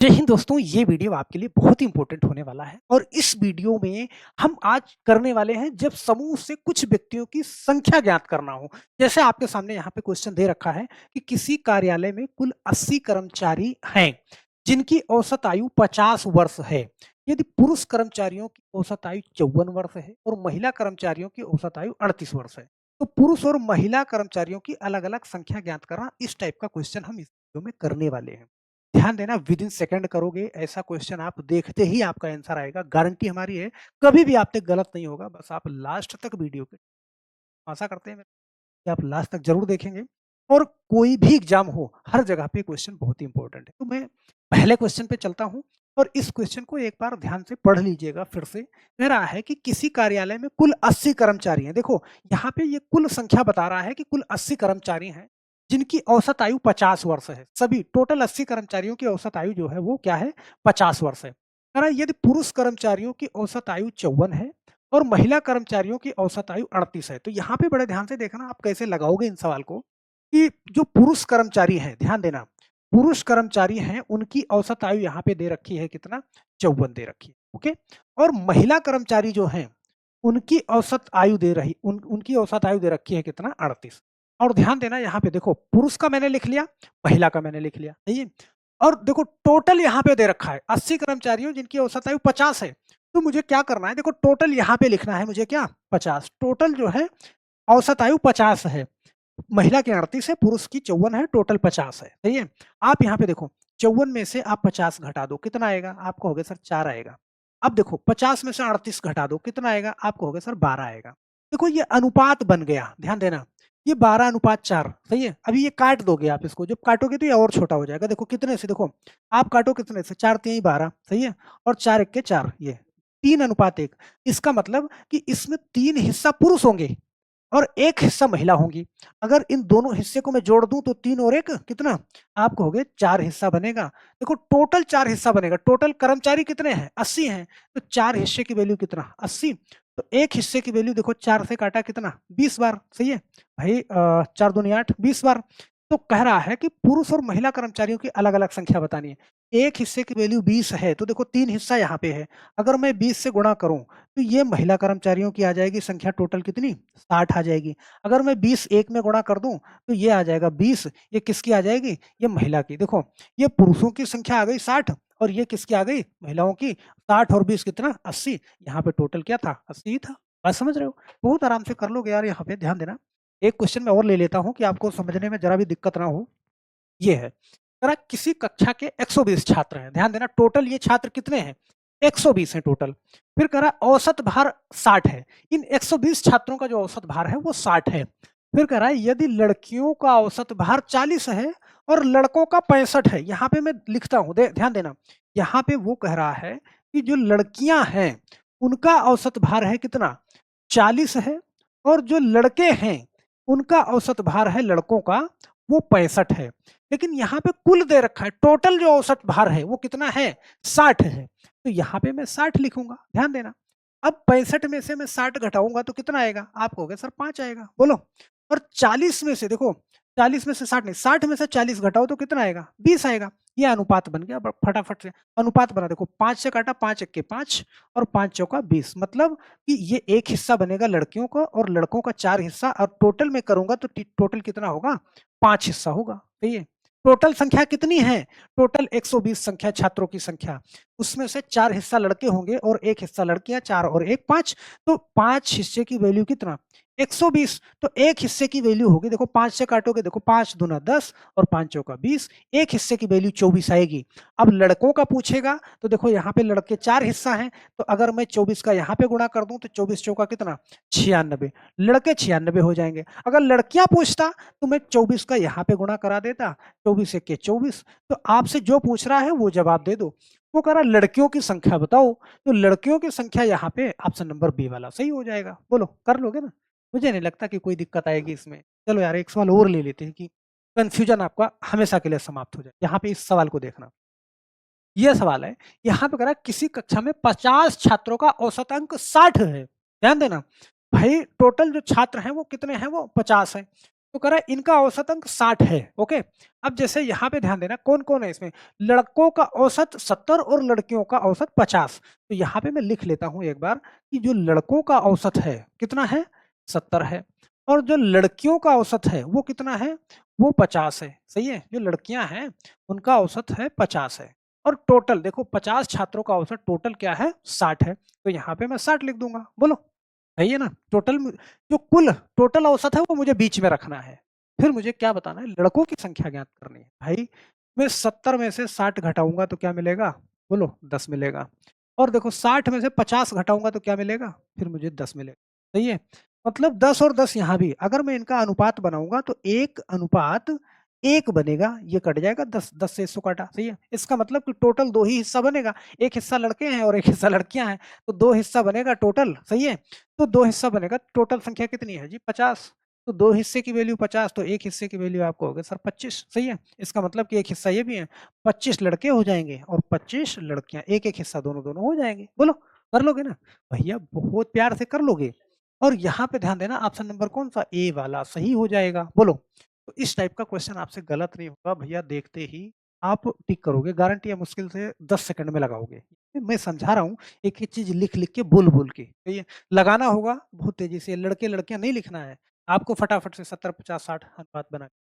जय हिंद दोस्तों, ये वीडियो आपके लिए बहुत ही इंपॉर्टेंट होने वाला है और इस वीडियो में हम आज करने वाले हैं जब समूह से कुछ व्यक्तियों की संख्या ज्ञात करना हो। जैसे आपके सामने यहाँ पे क्वेश्चन दे रखा है कि किसी कार्यालय में कुल 80 कर्मचारी हैं, जिनकी औसत आयु 50 वर्ष है। यदि पुरुष कर्मचारियों की औसत आयु 54 वर्ष है और महिला कर्मचारियों की औसत आयु 38 वर्ष है, तो पुरुष और महिला कर्मचारियों की अलग-अलग संख्या ज्ञात करना, इस टाइप का क्वेश्चन हम इस वीडियो में करने वाले हैं। ध्यान देना, विद इन सेकंड करोगे ऐसा क्वेश्चन, आप देखते ही आपका आंसर आएगा, गारंटी हमारी है। कभी भी आपसे गलत नहीं होगा, बस आप लास्ट तक वीडियो के, आशा करते हैं कि आप लास्ट तक जरूर देखेंगे। और कोई भी एग्जाम हो, हर जगह पे क्वेश्चन बहुत ही इंपॉर्टेंट है। तो मैं पहले क्वेश्चन पे चलता हूं और इस क्वेश्चन को एक बार ध्यान से पढ़ लीजिएगा। फिर से कह रहा है कि किसी कार्यालय में कुल 80 कर्मचारी हैं। देखो यहाँ पे ये कुल संख्या बता रहा है कि कुल 80 कर्मचारी हैं, जिनकी औसत आयु 50 वर्ष है। सभी टोटल 80 कर्मचारियों की औसत आयु जो है वो क्या है, 50 वर्ष है। कह रहा है यदि पुरुष कर्मचारियों की औसत आयु 54 है और महिला कर्मचारियों की औसत आयु 38 है। तो यहाँ पे बड़े ध्यान से देखना आप कैसे लगाओगे इन सवाल को, कि जो पुरुष कर्मचारी हैं, ध्यान देना, पुरुष कर्मचारी हैं उनकी औसत आयु यहाँ पे दे रखी है कितना, 54 दे रखी है। ओके। और महिला कर्मचारी जो हैं, उनकी औसत आयु उनकी औसत आयु दे रखी है कितना, 38। और ध्यान देना यहाँ पे देखो, पुरुष का मैंने लिख लिया, महिला का मैंने लिख लिया, सही है। और देखो टोटल यहाँ पे दे रखा है 80 कर्मचारियों जिनकी औसत आयु 50 है। तो मुझे क्या करना है, देखो टोटल यहाँ पे लिखना है मुझे, क्या, 50। टोटल जो है औसत आयु 50 है, महिला की 38 है, पुरुष की 54 है, टोटल 50 है, सही है। आप यहाँ पे देखो 54 में से आप 50 घटा दो, कितना आएगा, आपको हो गया सर 4 आएगा। अब देखो 50 में से 38 घटा दो, कितना आएगा, आपको हो गया सर 12 आएगा। देखो ये अनुपात बन गया, ध्यान देना, ये 12:4, सही है। अभी ये काट दोगे आप इसको, जब काटोगे तो ये और छोटा हो जाएगा। देखो कितने से, देखो आप काटो कितने से, 4 3 12, सही है। और 4 1 के 4, ये 3:1। इसका मतलब कि इसमें 3 हिस्सा पुरुष होंगे और 1 हिस्सा महिला होंगी। अगर इन दोनों हिस्से को मैं जोड़ दूं तो 3 और 1 कितना, आपको हो गया 4 हिस्सा बनेगा। देखो टोटल 4 हिस्सा बनेगा। टोटल कर्मचारी कितने हैं, 80 हैं, तो 4 हिस्से की वैल्यू कितना, 80। तो 1 हिस्से की वैल्यू देखो 4 से काटा कितना, 20 बार, सही है भाई। 4 दूनी 8, 20 बार। तो कह रहा है कि पुरुष और महिला कर्मचारियों की अलग अलग संख्या बतानी है। एक हिस्से की वैल्यू 20 है, तो देखो 3 हिस्सा यहाँ पे है। अगर मैं 20 से गुणा करूं तो ये महिला कर्मचारियों की आ जाएगी संख्या टोटल कितनी, 60 आ जाएगी। अगर मैं 20 1 में गुणा कर दूं तो ये आ जाएगा 20, ये किसकी आ जाएगी, ये महिला की। देखो ये पुरुषों की संख्या आ गई 60 और ये किसकी आ गई, महिलाओं की। 60 और 20 कितना, 80। यहाँ पे टोटल क्या था, 80 ही था। बात समझ रहे हो, बहुत आराम से कर लोगे यार। यहाँ पे ध्यान देना, एक क्वेश्चन मैं और ले लेता हूँ कि आपको समझने में जरा भी दिक्कत ना हो। ये है, जरा किसी कक्षा के 120 छात्र हैं, ध्यान देना, टोटल ये छात्र कितने हैं, 120 हैं टोटल। फिर कह रहा है औसत भार 60 है। इन 120 छात्रों का जो औसत भार है वो 60 है। फिर कह रहा है यदि लड़कियों का औसत भार 40 है और लड़कों का 65 है। यहाँ पे मैं लिखता हूँ, ध्यान देना, यहाँ पे वो कह रहा है कि जो लड़कियां हैं उनका औसत भार है कितना, 40 है, और जो लड़के हैं उनका औसत भार है, लड़कों का, वो 65 है। लेकिन यहाँ पे कुल दे रखा है, टोटल जो औसत भार है वो कितना है, 60 है। तो यहाँ पे मैं 60 लिखूंगा, ध्यान देना। अब 65 में से मैं 60 घटाऊंगा तो कितना आएगा, आपको हो गया सर 5 आएगा, बोलो। और 40 में से देखो, 40 में से 60 नहीं, 60 में से 40 घटाओ तो कितना आएगा, 20 आएगा। ये अनुपात बन गया, फटाफट से अनुपात बना। देखो 5 से काटा, 5 1 के 5 और 5 चौका 20, मतलब कि ये एक हिस्सा बनेगा लड़कियों का और लड़कों का 4 हिस्सा, और टोटल में करूंगा तो टोटल कितना होगा, 5 हिस्सा होगा, सही है। टोटल संख्या कितनी है, टोटल 120 संख्या, छात्रों की संख्या, उसमें से 4 हिस्सा लड़के होंगे और 1 हिस्सा लड़कियां, 4 और 1 5। तो 5 हिस्से की वैल्यू कितना, 120। तो एक हिस्से की वैल्यू होगी, देखो 5 से काटोगे, देखो 5 दूना 10 और 5 चौका 20, एक हिस्से की वैल्यू 24 आएगी। अब लड़कों का पूछेगा तो देखो यहाँ पे लड़के 4 हिस्सा हैं, तो अगर मैं 24 का यहाँ पे गुणा कर दूं तो 24 चौका कितना, 96, लड़के 96 हो जाएंगे। अगर लड़कियां पूछता तो मैं 24 का यहाँ पे गुणा करा देता, 24 1 के 24। तो आपसे जो पूछ रहा है वो जवाब दे दो। वो कह रहा लड़कियों की संख्या बताओ, तो लड़कियों की संख्या यहाँ पे ऑप्शन नंबर बी वाला सही हो जाएगा। बोलो कर लोगे ना, मुझे नहीं लगता कि कोई दिक्कत आएगी इसमें। चलो यार एक सवाल और ले लेते हैं कि कंफ्यूजन आपका हमेशा के लिए समाप्त हो जाए। यहाँ पे इस सवाल को देखना, ये सवाल है, यहाँ पे कह रहा है किसी कक्षा में 50 छात्रों का औसत अंक 60 है। ध्यान देना भाई, टोटल जो छात्र हैं वो कितने हैं, वो 50 हैं। तो कह रहा है इनका औसत अंक 60 है। ओके, अब जैसे यहाँ पे ध्यान देना कौन कौन है इसमें, लड़कों का औसत 70 और लड़कियों का औसत 50। तो यहाँ पे मैं लिख लेता हूँ एक बार कि जो लड़कों का औसत है कितना है, 70 है, और जो लड़कियों का औसत है वो कितना है, वो 50 है। सही है, जो लड़कियां हैं उनका औसत है 50 है, और टोटल देखो 50 छात्रों का औसत टोटल क्या है, 60 है। तो यहाँ पे मैं 60 लिख दूंगा। बोलो सही है ना। टोटल जो कुल टोटल औसत है वो मुझे बीच में रखना है। फिर मुझे क्या बताना है, लड़कों की संख्या ज्ञात करनी है। भाई मैं 70 में से 60 घटाऊंगा तो क्या मिलेगा, बोलो 10 मिलेगा। और देखो 60 में से 50 घटाऊंगा तो क्या मिलेगा, फिर मुझे 10 मिलेगा। सही है, मतलब 10 और 10 यहाँ भी, अगर मैं इनका अनुपात बनाऊंगा तो 1:1 बनेगा, ये कट जाएगा, 10 10 से 100 काटा। सही है, इसका मतलब कि टोटल 2 ही हिस्सा बनेगा, एक हिस्सा लड़के हैं और एक हिस्सा लड़कियां हैं, तो 2 हिस्सा बनेगा टोटल। सही है, तो 2 हिस्सा बनेगा, टोटल संख्या कितनी है जी, 50। तो 2 हिस्से की वैल्यू 50, तो एक हिस्से की वैल्यू आपको हो गया सर 25। सही है, इसका मतलब कि एक हिस्सा ये भी है, 25 लड़के हो जाएंगे और 25 लड़कियां, एक एक हिस्सा दोनों दोनों हो जाएंगे। बोलो कर लोगे ना भैया, बहुत प्यार से कर लोगे। और यहाँ पे ध्यान देना, ऑप्शन नंबर कौन सा, ए वाला सही हो जाएगा। बोलो, तो इस टाइप का क्वेश्चन आपसे गलत नहीं होगा भैया, देखते ही आप टिक करोगे, गारंटी है मुश्किल से 10 सेकंड में लगाओगे। मैं समझा रहा हूँ एक एक चीज लिख लिख के, बोल बोल के। तो ये लगाना होगा बहुत तेजी से, लड़के लड़कियां नहीं लिखना है आपको, फटाफट से 70 50 60 अनुपात बना के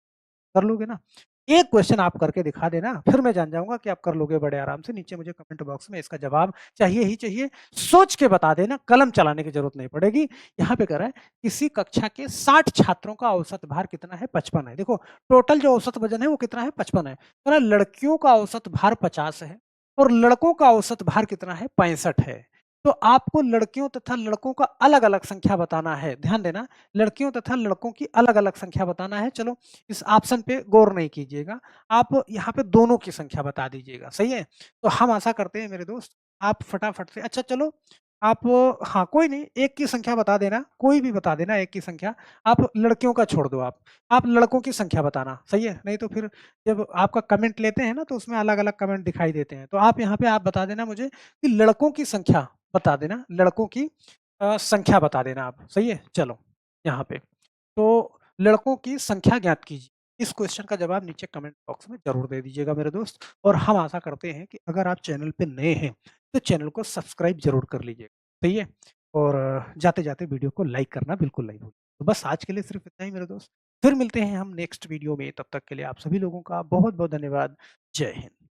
कर लोगे ना। एक क्वेश्चन आप करके दिखा देना, फिर मैं जान जाऊंगा कि आप कर लोगे बड़े आराम से। नीचे मुझे कमेंट बॉक्स में इसका जवाब चाहिए ही चाहिए, सोच के बता देना, कलम चलाने की जरूरत नहीं पड़ेगी। यहाँ पे कह रहा है किसी कक्षा के 60 छात्रों का औसत भार कितना है, 55 है। देखो टोटल जो औसत वजन है वो कितना है, 55 है। कह रहा है लड़कियों का औसत भार 50 है और लड़कों का औसत भार कितना है, 65 है। तो आपको लड़कियों तथा लड़कों का अलग अलग संख्या बताना है। ध्यान देना, लड़कियों तथा लड़कों की अलग अलग संख्या बताना है। चलो इस ऑप्शन पे गौर नहीं कीजिएगा, आप यहाँ पे दोनों की संख्या बता दीजिएगा। सही है, तो हम आशा करते हैं मेरे दोस्त आप फटाफट से, अच्छा चलो आप, हाँ कोई नहीं, एक की संख्या बता देना, कोई भी बता देना एक की संख्या। आप लड़कियों का छोड़ दो, आप लड़कों की संख्या बताना। सही है, नहीं तो फिर जब आपका कमेंट लेते हैं ना तो उसमें अलग अलग कमेंट दिखाई देते हैं। तो आप यहाँ पे आप बता देना मुझे कि लड़कों की संख्या बता देना, लड़कों की संख्या बता देना आप। सही है, चलो यहाँ पे तो लड़कों की संख्या ज्ञात कीजिए। इस क्वेश्चन का जवाब नीचे कमेंट बॉक्स में ज़रूर दे दीजिएगा मेरे दोस्त। और हम आशा करते हैं कि अगर आप चैनल पे नए हैं, तो चैनल को सब्सक्राइब ज़रूर कर लीजिएगा। सही है? और जाते-जाते वीडियो को लाइक करना बिल्कुल नहीं भूलिए। तो बस आज के लिए सिर्फ इतना ही मेरे दोस्त। फिर मिलते हैं हम नेक्स्ट वीडियो में, तब तक के लिए आप सभी लोगों का बहुत-बहुत धन्यवाद। जय हिंद।